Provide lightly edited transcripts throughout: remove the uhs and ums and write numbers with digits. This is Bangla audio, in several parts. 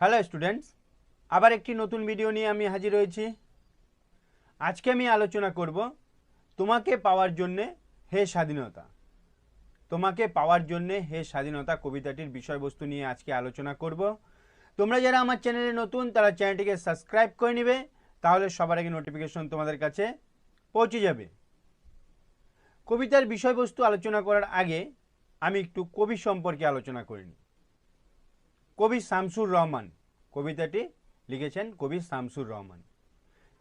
হ্যালো স্টুডেন্টস, আবার একটি নতুন ভিডিও নিয়ে আমি হাজির হয়েছি। আজকে আমি আলোচনা করব তোমাকে পাওয়ার জন্যে হে স্বাধীনতা। তোমাকে পাওয়ার জন্যে হে স্বাধীনতা কবিতাটির বিষয়বস্তু নিয়ে আজকে আলোচনা করব। তোমরা যারা আমার চ্যানেলে নতুন তারা চ্যানেলটিকে সাবস্ক্রাইব করে নেবে, তাহলে সবার আগে নোটিফিকেশন তোমাদের কাছে পৌঁছে যাবে। কবিতার বিষয়বস্তু আলোচনা করার আগে আমি একটু কবি সম্পর্কে আলোচনা করে নিই। কবি শামসুর রহমান, কবিতাটি লিখেছেন কবি শামসুর রহমান।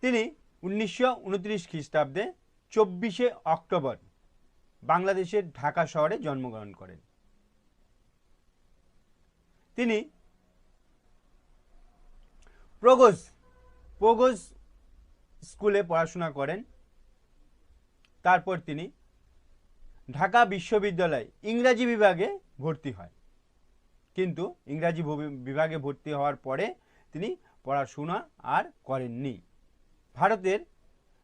তিনি 1929 খ্রিস্টাব্দে 24শে অক্টোবর বাংলাদেশের ঢাকা শহরে জন্মগ্রহণ করেন। তিনি প্রগোজ স্কুলে পড়াশোনা করেন। তারপর তিনি ঢাকা বিশ্ববিদ্যালয়ে ইংরাজি বিভাগে ভর্তি হয়, কিন্তু ইংরাজি বিভাগে ভর্তি হওয়ার পরে তিনি পড়াশোনা আর করেননি। ভারতের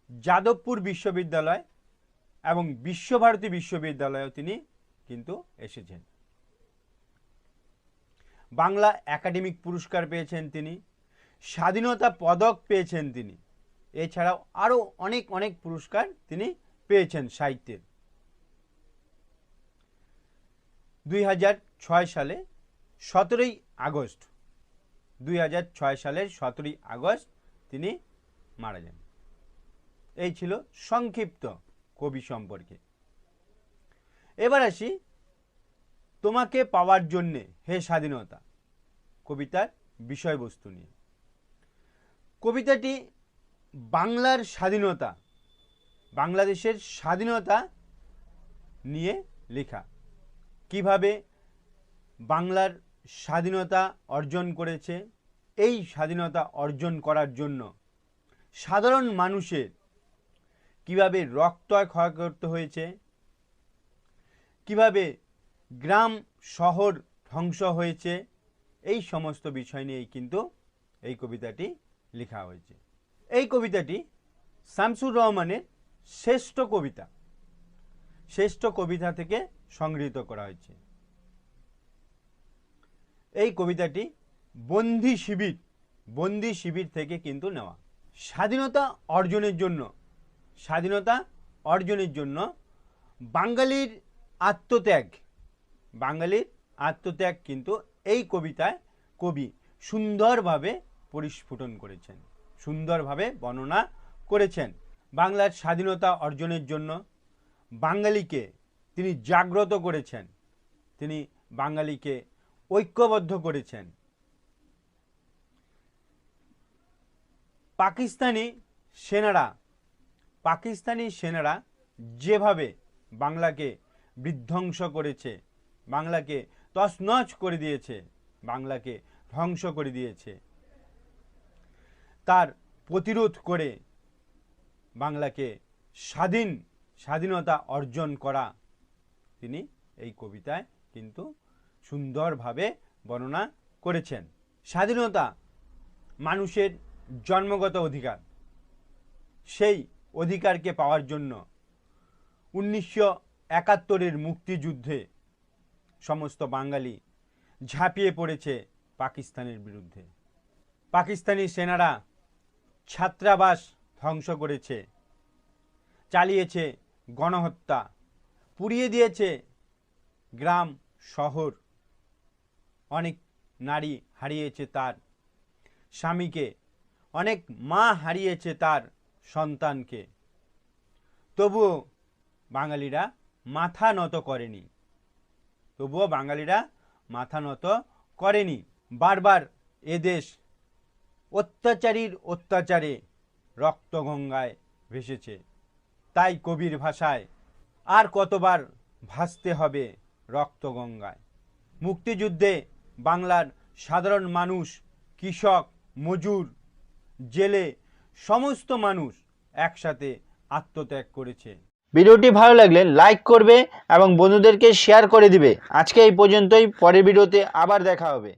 যাদবপুর বিশ্ববিদ্যালয় এবং বিশ্বভারতী বিশ্ববিদ্যালয়েও তিনি কিন্তু এসেছেন। বাংলা একাডেমিক পুরস্কার পেয়েছেন তিনি, স্বাধীনতা পদক পেয়েছেন তিনি, এছাড়াও আরও অনেক পুরস্কার তিনি পেয়েছেন সাহিত্যের। 2006 সালে 17ই আগস্ট 2006 সালের 17ই আগস্ট তিনি মারা যান। এই ছিল সংক্ষিপ্ত কবি সম্পর্কে। এবার আসি তোমাকে পাওয়ার জন্যে হে স্বাধীনতা কবিতার বিষয়বস্তু নিয়ে। কবিতাটি বাংলার স্বাধীনতা, বাংলাদেশের স্বাধীনতা নিয়ে লেখা। কিভাবে বাংলার স্বাধীনতা অর্জন করেছে, এই স্বাধীনতা অর্জন করার জন্য সাধারণ মানুষের কিভাবে রক্তক্ষয় করতে হয়েছে, কিভাবে গ্রাম শহর ধ্বংস হয়েছে, এই সমস্ত বিষয় নিয়েই কিন্তু এই কবিতাটি লেখা হয়েছে। এই কবিতাটি শামসুর রহমানের শ্রেষ্ঠ কবিতা থেকে সংগৃহীত করা হয়েছে। এই কবিতাটি বন্দি শিবির থেকে কিন্তু নেওয়া। স্বাধীনতা অর্জনের জন্য বাঙালির আত্মত্যাগ কিন্তু এই কবিতায় কবি সুন্দরভাবে পরিস্ফুটন করেছেন, সুন্দরভাবে বর্ণনা করেছেন। বাংলার স্বাধীনতা অর্জনের জন্য বাঙালিকে তিনি জাগ্রত করেছেন, তিনি বাঙালিকে ঐক্যবদ্ধ করেছেন। পাকিস্তানি সেনারা যেভাবে বাংলাকে বিধ্বংস করেছে, বাংলাকে তছনছ করে দিয়েছে, বাংলাকে ধ্বংস করে দিয়েছে, তার প্রতিরোধ করে বাংলাকে স্বাধীনতা অর্জন করা তিনি এই কবিতায় কিন্তু সুন্দরভাবে বর্ণনা করেছেন। স্বাধীনতা মানুষের জন্মগত অধিকার। সেই অধিকারকে পাওয়ার জন্য 1971-এর মুক্তিযুদ্ধে সমস্ত বাঙালি ঝাঁপিয়ে পড়েছে পাকিস্তানের বিরুদ্ধে। পাকিস্তানি সেনারা ছাত্রাবাস ধ্বংস করেছে, চালিয়েছে গণহত্যা, পুড়িয়ে দিয়েছে গ্রাম শহর। অনেক নারী হারিয়েছে তার স্বামীকে, অনেক মা হারিয়েছে তার সন্তানকে। তবুও বাঙালিরা মাথা নত করেনি। বারবার এদেশ অত্যাচারীর অত্যাচারে রক্তগঙ্গায় ভেসেছে। তাই কবির ভাষায়, আর কতবার ভাসতে হবে রক্তগঙ্গায়। মুক্তিযুদ্ধে বাংলার সাধারণ মানুষ, কৃষক, মজুর, জেলে সমস্ত মানুষ একসাথে আত্মত্যাগ করেছে। ভিডিওটি ভালো লাগলে লাইক করবে এবং বন্ধুদেরকে শেয়ার করে দিবে। আজকে এই পর্যন্তই, পরের ভিডিওতে আবার দেখা হবে।